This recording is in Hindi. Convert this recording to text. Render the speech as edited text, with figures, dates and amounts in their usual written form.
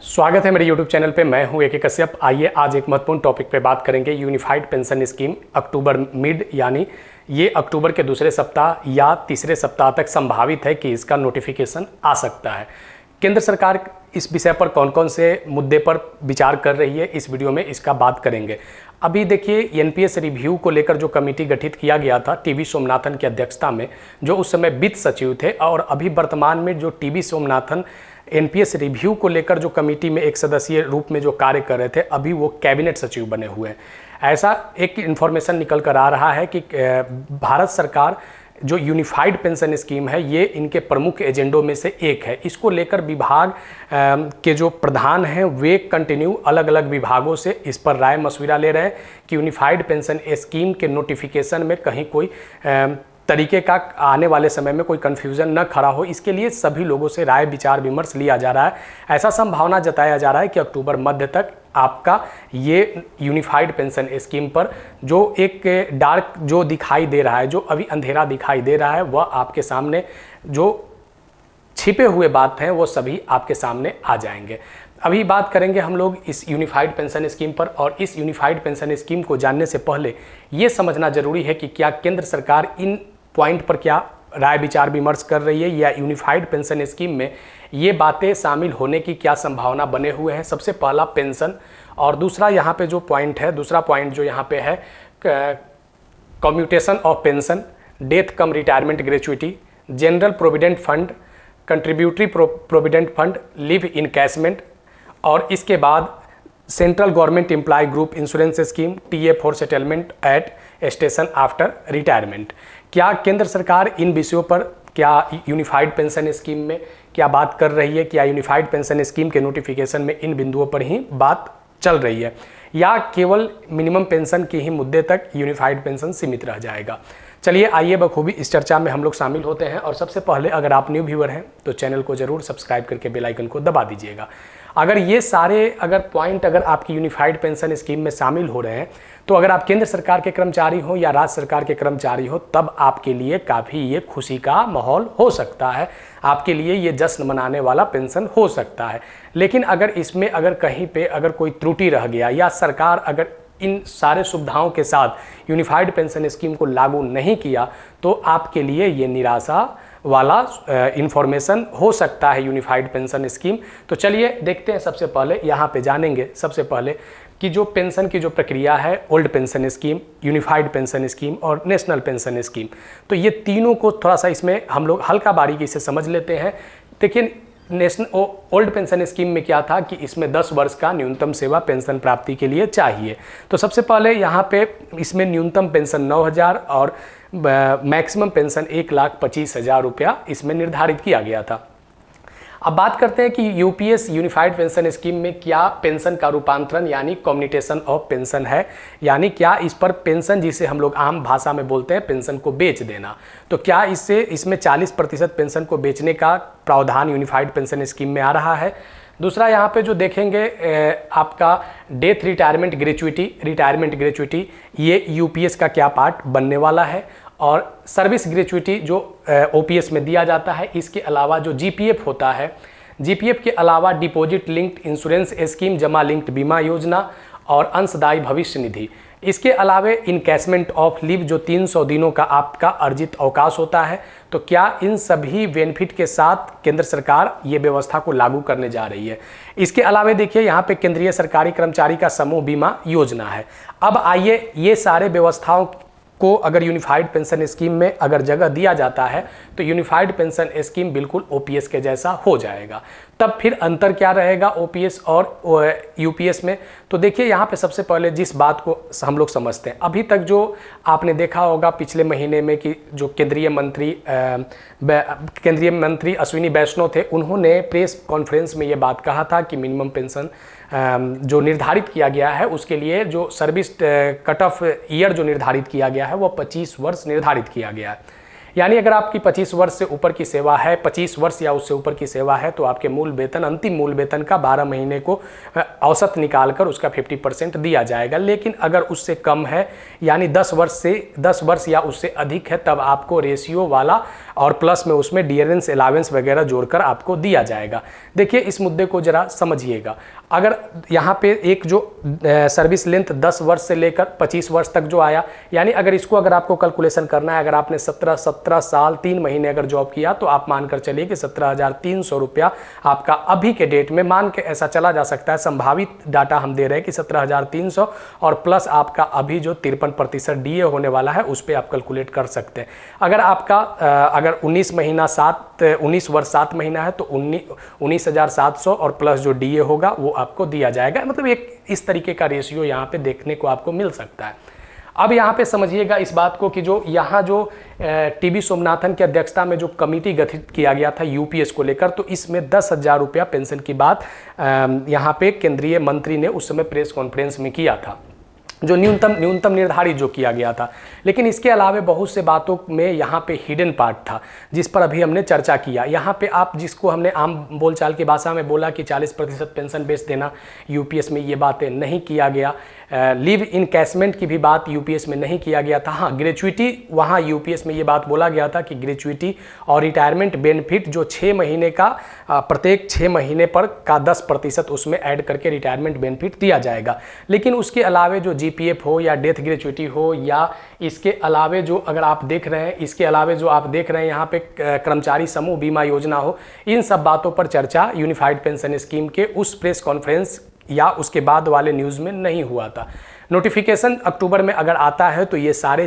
स्वागत है मेरे YouTube चैनल पे। मैं हूं ए.के. कश्यप। आइए आज एक महत्वपूर्ण टॉपिक पे बात करेंगे। यूनिफाइड पेंशन स्कीम अक्टूबर मिड यानी ये अक्टूबर के दूसरे सप्ताह या तीसरे सप्ताह तक संभावित है कि इसका नोटिफिकेशन आ सकता है। केंद्र सरकार इस विषय पर कौन कौन से मुद्दे पर विचार कर रही है, इस वीडियो में इसका बात करेंगे। अभी देखिए, एनपीएस रिव्यू को लेकर जो कमेटी गठित किया गया था टीवी सोमनाथन की अध्यक्षता में, जो उस समय वित्त सचिव थे, और अभी वर्तमान में जो टीवी सोमनाथन एनपीएस रिव्यू को लेकर जो कमेटी में एक सदस्यीय रूप में जो कार्य कर रहे थे, अभी वो कैबिनेट सचिव बने हुए हैं। ऐसा एक इन्फॉर्मेशन निकल कर आ रहा है कि भारत सरकार जो यूनिफाइड पेंशन स्कीम है, ये इनके प्रमुख एजेंडों में से एक है। इसको लेकर विभाग के जो प्रधान हैं वे कंटिन्यू अलग अलग विभागों से इस पर राय मशविरा ले रहे हैं कि यूनिफाइड पेंशन स्कीम के नोटिफिकेशन में कहीं कोई तरीके का आने वाले समय में कोई कन्फ्यूज़न न खड़ा हो। इसके लिए सभी लोगों से राय विचार विमर्श लिया जा रहा है। ऐसा संभावना जताया जा रहा है कि अक्टूबर मध्य तक आपका ये यूनिफाइड पेंशन स्कीम पर जो एक डार्क जो दिखाई दे रहा है, जो अभी अंधेरा दिखाई दे रहा है, वह आपके सामने जो छिपे हुए बात हैं वो सभी आपके सामने आ जाएंगे। अभी बात करेंगे हम लोग इस यूनिफाइड पेंशन स्कीम पर, और इस यूनिफाइड पेंशन स्कीम को जानने से पहले ये समझना जरूरी है कि क्या केंद्र सरकार इन पॉइंट पर क्या राय विचार विमर्श कर रही है, या यूनिफाइड पेंशन स्कीम में ये बातें शामिल होने की क्या संभावना बने हुए हैं। सबसे पहला पेंशन, और दूसरा यहाँ पे जो पॉइंट है, दूसरा पॉइंट जो यहाँ पे है commutation of pension, death cum retirement gratuity, general provident fund, contributory provident fund, leave encashment, और इसके बाद central government employ group insurance scheme, TA for settlement at station after retirement. क्या केंद्र सरकार इन विषयों पर क्या यूनिफाइड पेंशन स्कीम में क्या बात कर रही है? क्या यूनिफाइड पेंशन स्कीम के नोटिफिकेशन में इन बिंदुओं पर ही बात चल रही है, या केवल मिनिमम पेंशन के ही मुद्दे तक यूनिफाइड पेंशन सीमित रह जाएगा? चलिए आइए बखूबी इस चर्चा में हम लोग शामिल होते हैं। और सबसे पहले, अगर आप न्यू व्यूअर हैं तो चैनल को जरूर सब्सक्राइब करके बेल आइकन को दबा दीजिएगा। अगर ये सारे पॉइंट अगर आपकी यूनिफाइड पेंशन स्कीम में शामिल हो रहे हैं, तो अगर आप केंद्र सरकार के कर्मचारी हो या राज्य सरकार के कर्मचारी हो, तब आपके लिए काफ़ी ये खुशी का माहौल हो सकता है, आपके लिए ये जश्न मनाने वाला पेंशन हो सकता है। लेकिन अगर इसमें अगर कहीं पे अगर कोई त्रुटि रह गया, या सरकार अगर इन सारे सुविधाओं के साथ यूनिफाइड पेंशन स्कीम को लागू नहीं किया, तो आपके लिए ये निराशा वाला इन्फॉर्मेशन हो सकता है यूनिफाइड पेंशन स्कीम। तो चलिए देखते हैं। सबसे पहले यहाँ पे जानेंगे सबसे पहले कि जो पेंशन की जो प्रक्रिया है, old pension scheme, unified pension scheme और नेशनल पेंशन स्कीम, तो ये तीनों को थोड़ा सा इसमें हम लोग हल्का बारीकी से समझ लेते हैं। देखिए, ओल्ड पेंशन स्कीम में क्या था कि इसमें 10 वर्ष का न्यूनतम सेवा पेंशन प्राप्ति के लिए चाहिए। तो सबसे पहले यहाँ पे इसमें न्यूनतम पेंशन 9,000 और मैक्सिमम पेंशन 1,25,000 रुपया इसमें निर्धारित किया गया था। अब बात करते हैं कि यूपीएस यूनिफाइड पेंशन स्कीम में क्या पेंशन का रूपांतरण यानी कम्यूटेशन ऑफ पेंशन है, यानी क्या इस पर पेंशन, जिसे हम लोग आम भाषा में बोलते हैं पेंशन को बेच देना, तो क्या इसमें 40% पेंशन को बेचने का प्रावधान यूनिफाइड पेंशन स्कीम में आ रहा है। दूसरा यहाँ पे जो देखेंगे आपका डेथ रिटायरमेंट ग्रेचुइटी, ये यूपीएस का क्या पार्ट बनने वाला है, और सर्विस ग्रेचुइटी जो ओपीएस में दिया जाता है। इसके अलावा जो जीपीएफ होता है, जीपीएफ के अलावा डिपॉजिट लिंक्ड इंश्योरेंस स्कीम, जमा लिंक्ड बीमा योजना और अंशदायी भविष्य निधि। इसके अलावा इनकैशमेंट ऑफ लीव जो 300 दिनों का आपका अर्जित अवकाश होता है। तो क्या इन सभी बेनिफिट के साथ केंद्र सरकार ये व्यवस्था को लागू करने जा रही है। इसके अलावा देखिए, यहाँ पे केंद्रीय सरकारी कर्मचारी का समूह बीमा योजना है। अब आइए, ये सारे व्यवस्थाओं को अगर यूनिफाइड पेंशन स्कीम में अगर जगह दिया जाता है, तो यूनिफाइड पेंशन स्कीम बिल्कुल ओपीएस के जैसा हो जाएगा। तब फिर अंतर क्या रहेगा ओपीएस और यूपीएस में? तो देखिए, यहाँ पे सबसे पहले जिस बात को हम लोग समझते हैं, अभी तक जो आपने देखा होगा पिछले महीने में कि जो केंद्रीय मंत्री अश्विनी वैष्णव थे, उन्होंने प्रेस कॉन्फ्रेंस में ये बात कहा था कि मिनिमम पेंशन जो निर्धारित किया गया है, उसके लिए जो सर्विस कट ऑफ ईयर जो निर्धारित किया गया है, वो 25 वर्ष निर्धारित किया गया है। यानी अगर आपकी 25 वर्ष से ऊपर की सेवा है, 25 वर्ष या उससे ऊपर की सेवा है, तो आपके मूल वेतन, अंतिम मूल वेतन का 12 महीने को औसत निकालकर उसका 50% दिया जाएगा। लेकिन अगर उससे कम है, यानी 10 वर्ष या उससे अधिक है, तब आपको रेशियो वाला और प्लस में उसमें डियरेंस अलावेंस वगैरह जोड़कर आपको दिया जाएगा। देखिए इस मुद्दे को जरा समझिएगा। अगर यहाँ पे एक जो सर्विस लेंथ 10 वर्ष से लेकर 25 वर्ष तक जो आया, यानी अगर इसको अगर आपको कैलकुलेशन करना है, अगर आपने 17 साल 3 महीने अगर जॉब किया तो आप मानकर चलिए कि 17,300 रुपया आपका अभी के डेट में, मान के ऐसा चला जा सकता है, संभावित डाटा हम दे रहे हैं कि 17,300 और प्लस आपका अभी जो 53% डीए होने वाला है उस पर आप कैलकुलेट कर सकते हैं। अगर आपका अगर 19 वर्ष 7 महीना है तो 19,700 और प्लस जो डीए होगा वो आपको दिया जाएगा। मतलब एक इस तरीके का रेशियो यहाँ पे देखने को आपको मिल सकता है। अब यहाँ पे समझिएगा इस बात को कि जो यहाँ जो टीबी सोमनाथन की अध्यक्षता में जो कमेटी गठित किया गया था यूपीएस को लेकर, तो इसमें 10,000 रुपया पेंशन की बात यहाँ पे केंद्रीय मंत्री ने उस समय प्रेस कॉन्फ्रेंस में किया था, जो न्यूनतम निर्धारित जो किया गया था। लेकिन इसके अलावा बहुत से बातों में यहाँ पे हिडन पार्ट था जिस पर अभी हमने चर्चा किया। यहाँ पे आप जिसको हमने आम बोलचाल की भाषा में बोला कि 40% पेंशन बेस देना, यूपीएस में ये बातें नहीं किया गया। लिव इन कैशमेंट की भी बात यूपीएस में नहीं किया गया था। हाँ, ग्रेचुइटी वहाँ यूपीएस में ये बात बोला गया था कि ग्रेचुइटी और रिटायरमेंट बेनिफिट जो 6 महीने का, प्रत्येक 6 महीने पर का 10% उसमें ऐड करके रिटायरमेंट बेनिफिट दिया जाएगा। लेकिन उसके अलावे जो जीपीएफ हो या डेथ ग्रेचुइटी हो, या इसके अलावे जो अगर आप देख रहे हैं, इसके अलावे जो आप देख रहे हैं यहाँ पे कर्मचारी समूह बीमा योजना हो, इन सब बातों पर चर्चा यूनिफाइड पेंशन स्कीम के उस प्रेस कॉन्फ्रेंस या उसके बाद वाले न्यूज़ में नहीं हुआ था। नोटिफिकेशन अक्टूबर में अगर आता है तो ये सारे